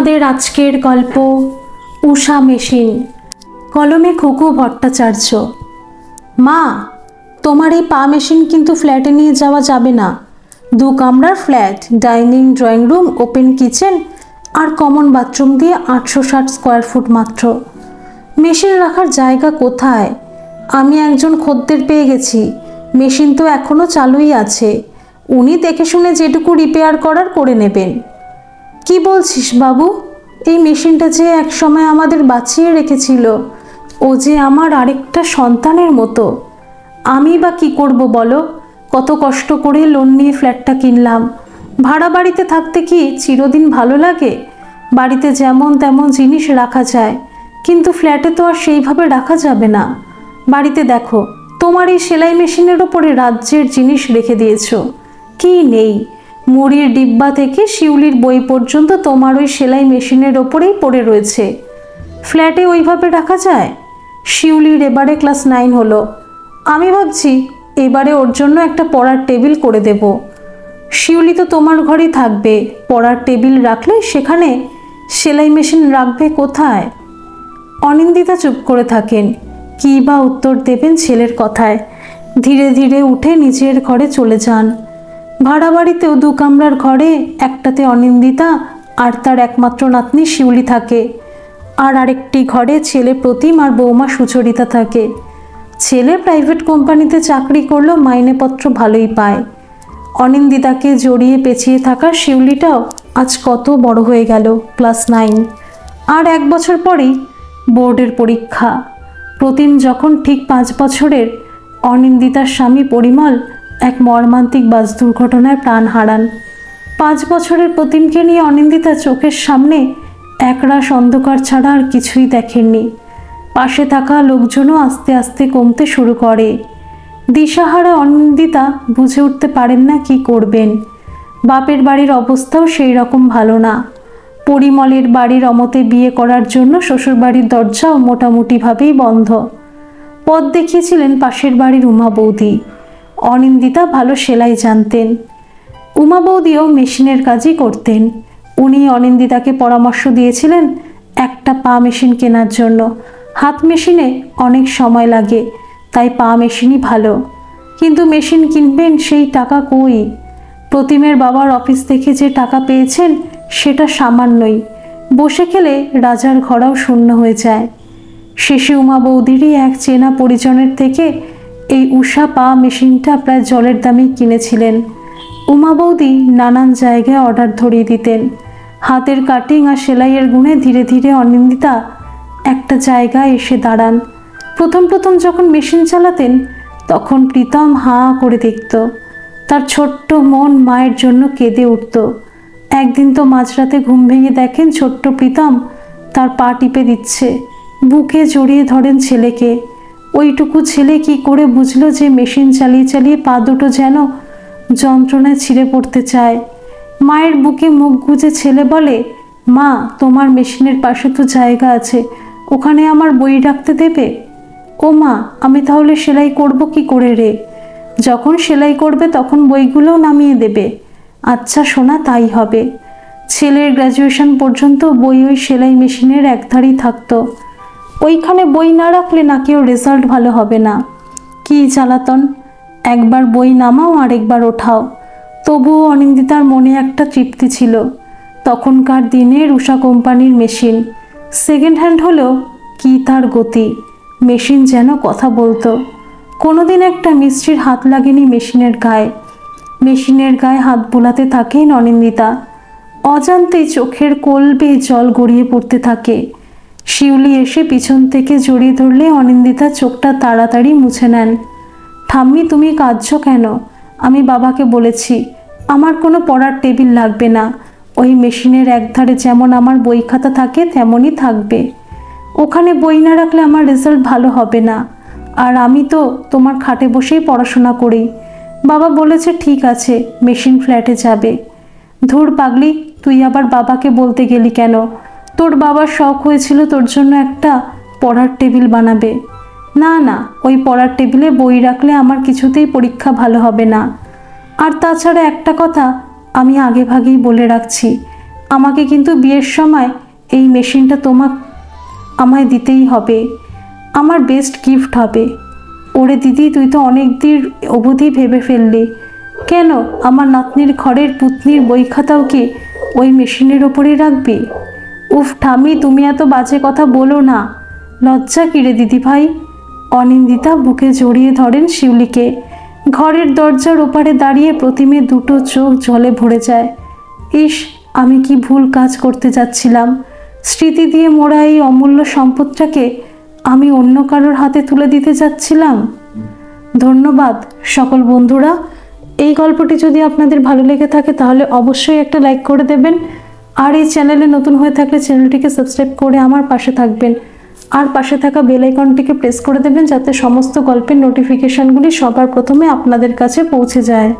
আমাদের আজকের গল্প উষা মেশিন, কলমে খুকু ভট্টাচার্য। মা, তোমার এই পা মেশিন কিন্তু ফ্ল্যাটে নিয়ে যাওয়া যাবে না। 2 কামরার flat, dining, drawing room, open kitchen আর কমন বাথরুম দিয়ে 860 স্কোয়ার ফুট মাত্র। মেশিন রাখার জায়গা কোথায়? আমি একজন খদ্দের পেয়ে গেছি, মেশিন তো এখনও চালুই আছে। উনি দেখে শুনে যেটুকু রিপেয়ার করার করে নেবেন। কি বলছিস বাবু? এই মেশিনটা যে এক সময় আমাদের বাঁচিয়ে রেখেছিল, ও যে আমার আরেকটা সন্তানের মতো। আমি বা কি করব বলো? কত কষ্ট করে লোন নিয়ে ফ্ল্যাটটা কিনলাম। ভাড়া বাড়িতে থাকতে কি চিরদিন ভালো লাগে? বাড়িতে যেমন তেমন জিনিস রাখা যায়, কিন্তু ফ্ল্যাটে তো আর সেইভাবে রাখা যাবে না। বাড়িতে দেখো, তোমার এই সেলাই মেশিনের ওপরে রাজ্যের জিনিস রেখে দিয়েছো। কি নেই? মুড়ির ডিব্বা থেকে শিউলির বই পর্যন্ত তোমার ওই সেলাই মেশিনের ওপরেই পড়ে রয়েছে। ফ্ল্যাটে ওইভাবে রাখা যায়? শিউলির এবারে ক্লাস 9 হলো। আমি ভাবছি এবারে ওর জন্য একটা পড়ার টেবিল করে দেব। শিউলি তো তোমার ঘরেই থাকবে, পড়ার টেবিল রাখলে সেখানে সেলাই মেশিন রাখবে কোথায়? অনিন্দিতা চুপ করে থাকেন। কী বা উত্তর দেবেন ছেলের কথায়। ধীরে ধীরে উঠে নিজের ঘরে চলে যান। ভাড়া বাড়িতেও 2 কামরার ঘরে একটাতে অনিন্দিতা আর তার একমাত্র নাতনি শিউলি থাকে, আর আরেকটি ঘরে ছেলে প্রতিম আর বৌমা সুচরিতা থাকে। ছেলে প্রাইভেট কোম্পানিতে চাকরি করলেও মাইনেপত্র ভালোই পায়। অনিন্দিতাকে জড়িয়ে পেঁচিয়ে থাকা শিউলিটাও আজ কত বড় হয়ে গেল, ক্লাস 9। আর 1 বছর পরেই বোর্ডের পরীক্ষা। প্রতিম যখন ঠিক 5 বছরের, অনিন্দিতার স্বামী পরিমল এক মর্মান্তিক বাস দুর্ঘটনায় প্রাণ হারান। 5 বছরের প্রতিমকে নিয়ে অনিন্দিতা চোখের সামনে একরাশ অন্ধকার ছাড়া আর কিছুই দেখেননি। পাশে থাকা লোকজনও আস্তে আস্তে কমতে শুরু করে। দিশাহারা অনিন্দিতা বুঝে উঠতে পারেন না কি করবেন। বাপের বাড়ির অবস্থাও সেই রকম ভালো না। পরিমলের বাড়ির অমতে বিয়ে করার জন্য শ্বশুরবাড়ির দরজাও মোটামুটিভাবেই বন্ধ। পথ দেখিয়েছিলেন পাশের বাড়ির উমা বৌদি। অনিন্দিতা ভালো সেলাই জানতেন। উমা বৌদিও মেশিনের কাজই করতেন। উনি অনিন্দিতাকে পরামর্শ দিয়েছিলেন একটা পা মেশিন কেনার জন্য। হাত মেশিনে অনেক সময় লাগে, তাই পা মেশিনই ভালো। কিন্তু মেশিন কিনবেন সেই টাকা কই? প্রতিমের বাবার অফিস থেকে যে টাকা পেয়েছেন সেটা সামান্যই। বসে খেলে রাজার ঘরাও শূন্য হয়ে যায়। শেষে উমা বৌদিরই এক চেনা পরিজনের থেকে এই উষা পা মেশিনটা প্রায় জলের দামেই কিনেছিলেন। উমা বৌদি নানান জায়গায় অর্ডার ধরিয়ে দিতেন। হাতের কাটিং আর সেলাইয়ের গুণে ধীরে ধীরে অনিন্দিতা একটা জায়গায় এসে দাঁড়ান। প্রথম যখন মেশিন চালাতেন তখন প্রীতম হাঁ করে দেখত। তার ছোট্ট মন মায়ের জন্য কেঁদে উঠত। একদিন তো মাঝরাতে ঘুম ভেঙে দেখেন ছোট্ট প্রীতম তার পা টিপে দিচ্ছে। বুকে জড়িয়ে ধরেন ছেলেকে। ওইটুকু ছেলে কি করে বুঝলো যে মেশিন চালিয়ে চালিয়ে পা দুটো যেন যন্ত্রণায় ছিঁড়ে পড়তে চায়। মায়ের বুকে মুখ গুজে ছেলে বলে, মা, তোমার মেশিনের পাশে তো জায়গা আছে, ওখানে আমার বই রাখতে দেবে? ও মা, আমি তাহলে সেলাই করব কি করে রে? যখন সেলাই করবে তখন বইগুলোও নামিয়ে দেবে। আচ্ছা সোনা, তাই হবে। ছেলের গ্র্যাজুয়েশন পর্যন্ত বই ওই সেলাই মেশিনের একধারেই থাকতো। ওইখানে বই না রাখলে নাকি ওর রেজাল্ট ভালো হবে না। কী জ্বালাতন! একবার বই নামাও আর একবার ওঠাও। তবুও অনিন্দিতার মনে একটা তৃপ্তি ছিল। তখনকার দিনের উষা কোম্পানির মেশিন। সেকেন্ড হ্যান্ড হলেও কি তার গতি! মেশিন যেন কথা বলতো। কোনোদিন একটা মিস্ত্রির হাত লাগেনি মেশিনের গায়ে। মেশিনের গায়ে হাত বোলাতে থাকেন অনিন্দিতা। অজান্তেই চোখের কোল বেয়ে জল গড়িয়ে পড়তে থাকে। শিউলি এসে পিছন থেকে জড়িয়ে ধরলে অনিন্দিতা চোখটা তাড়াতাড়ি মুছে নেন। ঠাম্মি, তুমি কাঁদছো কেন? আমি বাবাকে বলেছি আমার কোনো পড়ার টেবিল লাগবে না। ওই মেশিনের একধারে যেমন আমার বই খাতা থাকে তেমনই থাকবে। ওখানে বই না রাখলে আমার রেজাল্ট ভালো হবে না। আর আমি তো তোমার খাটে বসেই পড়াশোনা করি। বাবা বলেছে ঠিক আছে, মেশিন ফ্ল্যাটে যাবে। ধুর পাগলি, তুই আবার বাবাকে বলতে গেলি কেন? তোর বাবার শখ হয়েছিল তোর জন্য একটা পড়ার টেবিল বানাবে। না না, ওই পড়ার টেবিলে বই রাখলে আমার কিছুতেই পরীক্ষা ভালো হবে না। আর তাছাড়া একটা কথা আমি আগে ভাগেই বলে রাখছি, আমাকে কিন্তু বিয়ের সময় এই মেশিনটা আমায় দিতেই হবে, আমার বেস্ট গিফট হবে। ওরে দিদি, তুই তো অনেক দিন অবধি ভেবে ফেললি, কেন আমার নাতনির ঘরের পুতনির বই খাতাও কি ওই মেশিনের ওপরেই রাখবি? উফ ঠামি, তুমি এত বাজে কথা বলো না, লজ্জা কিরে দিদি ভাই। অনিন্দিতা বুকে জড়িয়ে ধরেন শিউলিকে। ঘরের দরজার ওপারে দাঁড়িয়ে প্রতিমে দুটো চোখ জলে ভরে যায়। ইস, আমি কি ভুল কাজ করতে যাচ্ছিলাম। স্মৃতি দিয়ে মোড়া এই অমূল্য সম্পদটাকে আমি অন্য কারোর হাতে তুলে দিতে যাচ্ছিলাম। ধন্যবাদ সকল বন্ধুরা। এই গল্পটি যদি আপনাদের ভালো লেগে থাকে তাহলে অবশ্যই একটা লাইক করে দেবেন, আর এই চ্যানেলে নতুন হয়ে থাকলে চ্যানেলটিকে সাবস্ক্রাইব করে আমার পাশে থাকবেন, আর পাশে থাকা বেল আইকনটিকে প্রেস করে দেবেন যাতে সমস্ত গল্পের নোটিফিকেশনগুলি সবার প্রথমে আপনাদের কাছে পৌঁছে যায়।